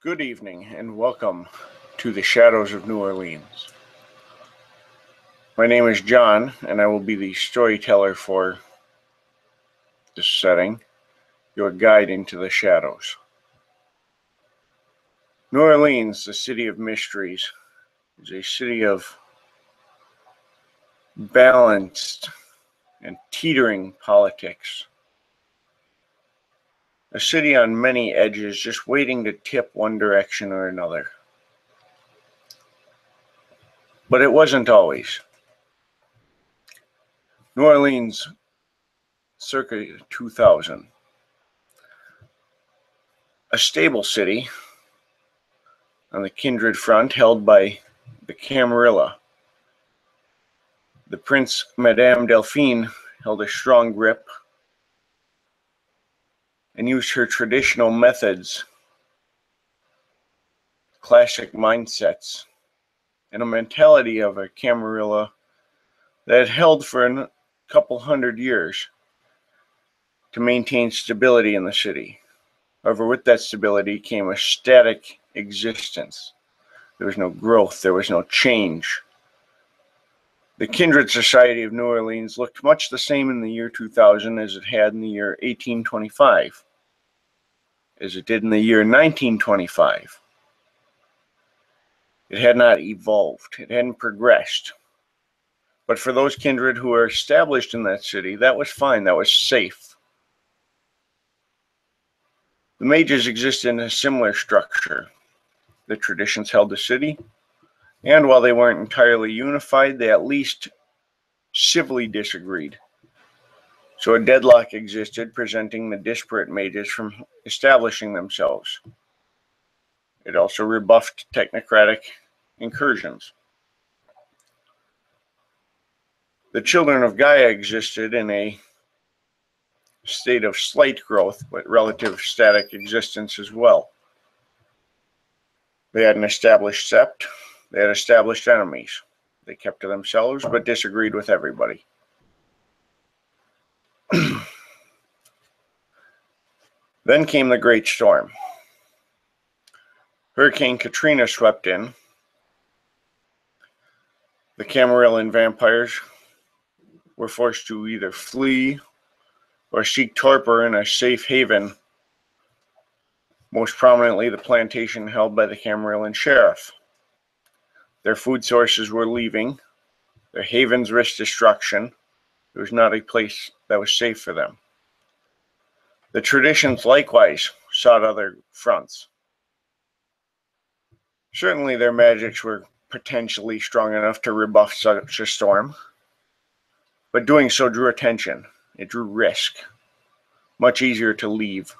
Good evening and welcome to the Shadows of New Orleans. My name is John and I will be the storyteller for this setting, your guide into the shadows. New Orleans, the city of mysteries, is a city of balanced and teetering politics. A city on many edges just waiting to tip one direction or another. But it wasn't always. New Orleans, circa 2000. A stable city on the Kindred front held by the Camarilla. The Prince Madame Delphine held a strong grip and used her traditional methods, classic mindsets, and a mentality of a Camarilla that had held for a couple hundred years to maintain stability in the city. However, with that stability came a static existence. There was no growth, there was no change. The Kindred Society of New Orleans looked much the same in the year 2000 as it had in the year 1825, as it did in the year 1925. It had not evolved, it hadn't progressed. But for those kindred who were established in that city, that was fine, that was safe. The mages existed in a similar structure. The traditions held the city, and while they weren't entirely unified, they at least civilly disagreed. So a deadlock existed, preventing the disparate mages from establishing themselves. It also rebuffed technocratic incursions. The children of Gaia existed in a state of slight growth, but relative static existence as well. They had an established sept, they had established enemies. They kept to themselves, but disagreed with everybody. Then came the Great Storm. Hurricane Katrina swept in. The Camarillan vampires were forced to either flee or seek torpor in a safe haven, most prominently the plantation held by the Camarillan sheriff. Their food sources were leaving, their havens risked destruction. It was not a place that was safe for them. The traditions likewise sought other fronts. Certainly their magics were potentially strong enough to rebuff such a storm, but doing so drew attention. It drew risk. Much easier to leave.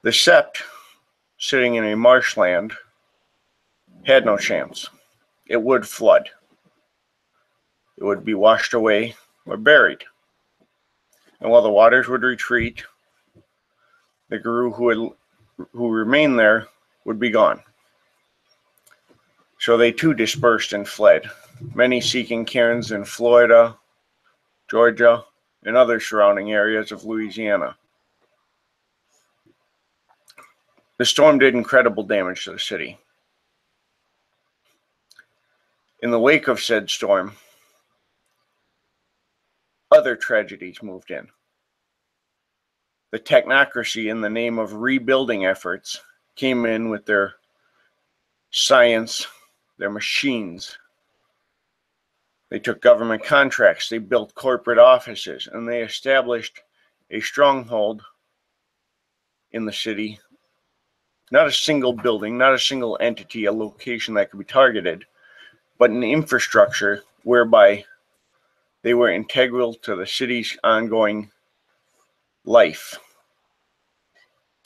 The sept, sitting in a marshland, had no chance. It would flood. It would be washed away or buried. And while the waters would retreat, the Garou who remained there would be gone. So they too dispersed and fled, many seeking cairns in Florida, Georgia, and other surrounding areas of Louisiana. The storm did incredible damage to the city. In the wake of said storm, other tragedies moved in. The technocracy, in the name of rebuilding efforts, came in with their science, their machines. They took government contracts, they built corporate offices, and they established a stronghold in the city. Not a single building, not a single entity, a location that could be targeted, but an infrastructure whereby they were integral to the city's ongoing life.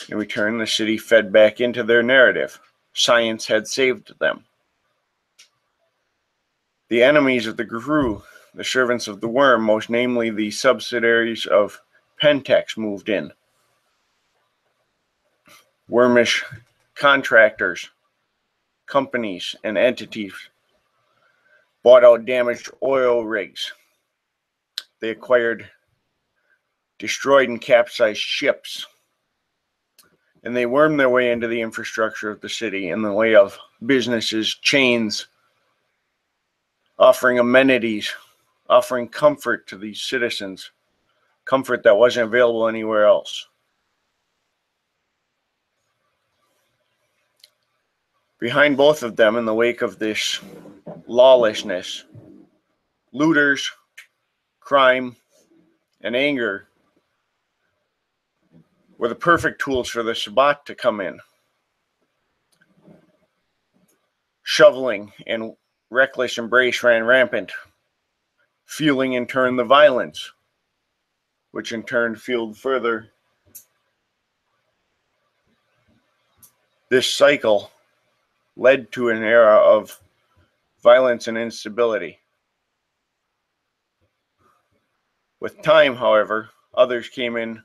In return, the city fed back into their narrative. Science had saved them. The enemies of the Garou, the servants of the worm, most namely the subsidiaries of Pentex, moved in. Wormish contractors, companies, and entities bought out damaged oil rigs. They acquired destroyed and capsized ships. and they wormed their way into the infrastructure of the city in the way of businesses, chains, offering amenities, offering comfort to these citizens, comfort that wasn't available anywhere else. Behind both of them, in the wake of this lawlessness, looters, crime, and anger were the perfect tools for the Sabbat to come in. Shoveling and reckless embrace ran rampant, fueling in turn the violence, which in turn fueled further. This cycle led to an era of violence and instability. With time, however, others came in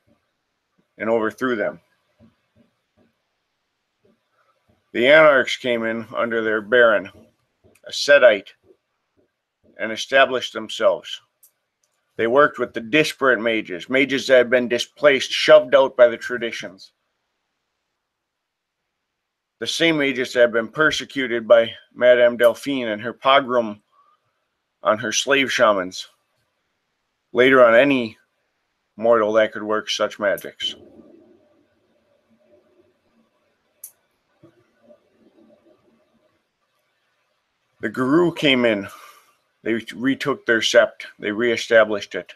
and overthrew them. The anarchs came in under their baron, a Sedite, and established themselves. They worked with the disparate mages, mages that had been displaced, shoved out by the traditions. The same mages that had been persecuted by Madame Delphine and her pogrom on her slave shamans. Later on, any mortal that could work such magics. The Guru came in. They retook their sept. They reestablished it.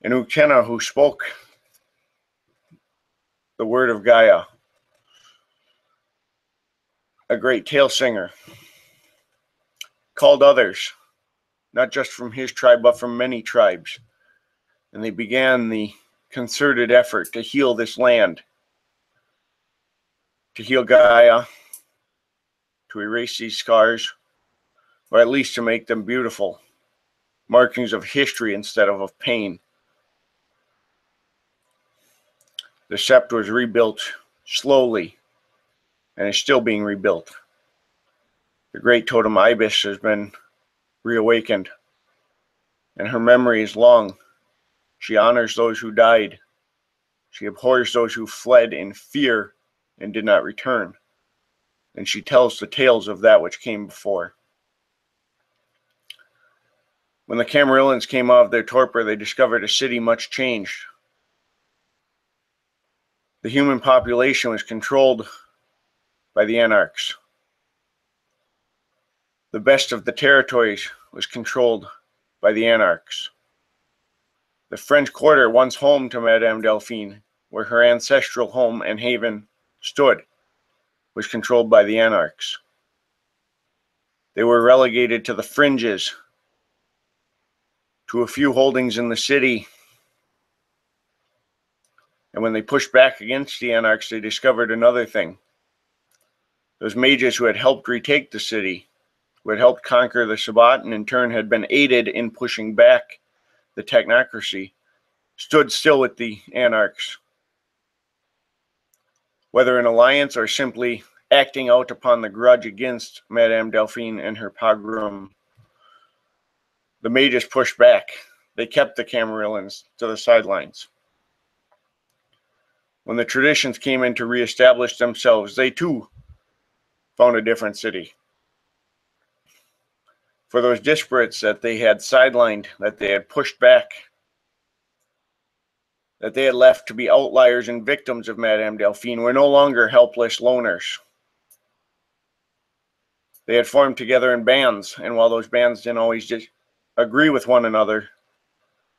And Ukena, who spoke the word of Gaia, a great tale singer, called others, not just from his tribe, but from many tribes. And they began the concerted effort to heal this land, to heal Gaia, to erase these scars, or at least to make them beautiful, markings of history instead of pain. The sept was rebuilt slowly and is still being rebuilt. The great totem Ibis has been reawakened, and her memory is long. She honors those who died. She abhors those who fled in fear and did not return. And she tells the tales of that which came before. When the Camarillans came out of their torpor, they discovered a city much changed. The human population was controlled by the anarchs. The best of the territories was controlled by the anarchs. The French Quarter, once home to Madame Delphine, where her ancestral home and haven stood, was controlled by the anarchs. They were relegated to the fringes, to a few holdings in the city. And when they pushed back against the anarchs, they discovered another thing. Those mages who had helped retake the city, who had helped conquer the Sabbat, and in turn had been aided in pushing back the technocracy, stood still with the anarchs. Whether in alliance or simply acting out upon the grudge against Madame Delphine and her pogrom, the mages pushed back. They kept the Camarillans to the sidelines. When the traditions came in to reestablish themselves, they too found a different city. For those disparates that they had sidelined, that they had pushed back, that they had left to be outliers and victims of Madame Delphine, were no longer helpless loners. They had formed together in bands, and while those bands didn't always just agree with one another,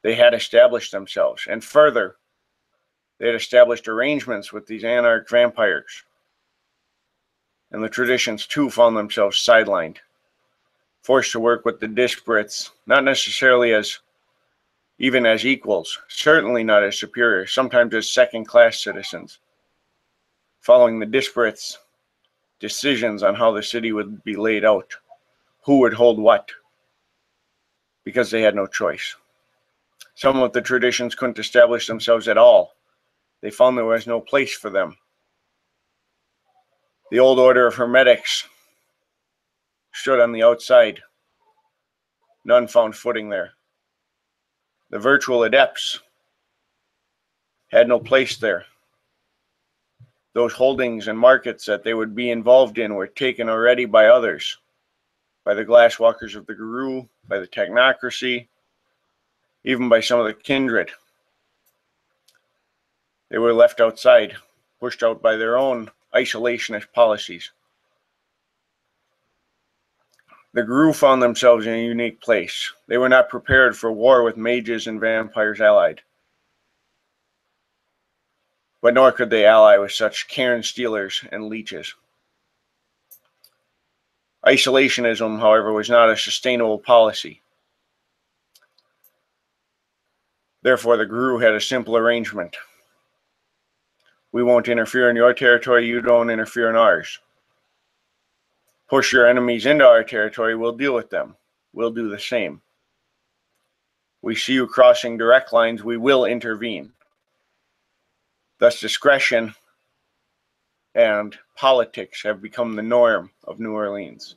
they had established themselves. And further, they had established arrangements with these anarch vampires. And the traditions too found themselves sidelined, forced to work with the disparates, not necessarily as even as equals, certainly not as superiors, sometimes as second-class citizens, following the disparates' decisions on how the city would be laid out, who would hold what, because they had no choice. Some of the traditions couldn't establish themselves at all. They found there was no place for them. The old order of hermetics stood on the outside. None found footing there. The virtual adepts had no place there. those holdings and markets that they would be involved in were taken already by others, by the glasswalkers of the Guru, by the technocracy, even by some of the kindred. They were left outside, pushed out by their own isolationist policies. The Guru found themselves in a unique place. They were not prepared for war with mages and vampires allied. But nor could they ally with such cairn stealers and leeches. Isolationism, however, was not a sustainable policy. Therefore, the Guru had a simple arrangement. We won't interfere in your territory, you don't interfere in ours. Push your enemies into our territory, we'll deal with them. We'll do the same. We see you crossing direct lines, we will intervene. Thus, discretion and politics have become the norm of New Orleans.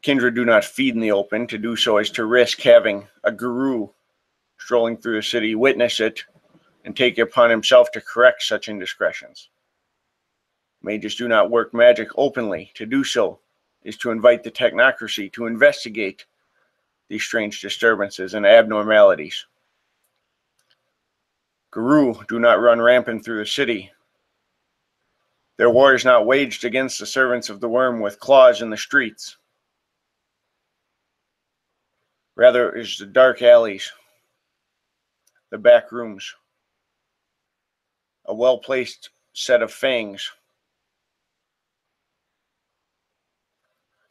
Kindred do not feed in the open. To do so is to risk having a Guru strolling through the city witness it and take it upon himself to correct such indiscretions. Mages do not work magic openly. To do so is to invite the technocracy to investigate these strange disturbances and abnormalities. Guru do not run rampant through the city. Their war is not waged against the servants of the worm with claws in the streets. Rather is the dark alleys, the back rooms, a well-placed set of fangs,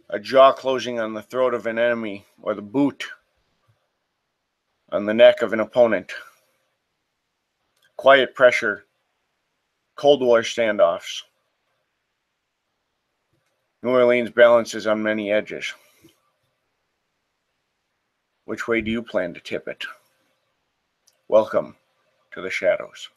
a jaw closing on the throat of an enemy, or the boot on the neck of an opponent. Quiet pressure, Cold War standoffs. New Orleans balances on many edges. Which way do you plan to tip it? Welcome to the shadows.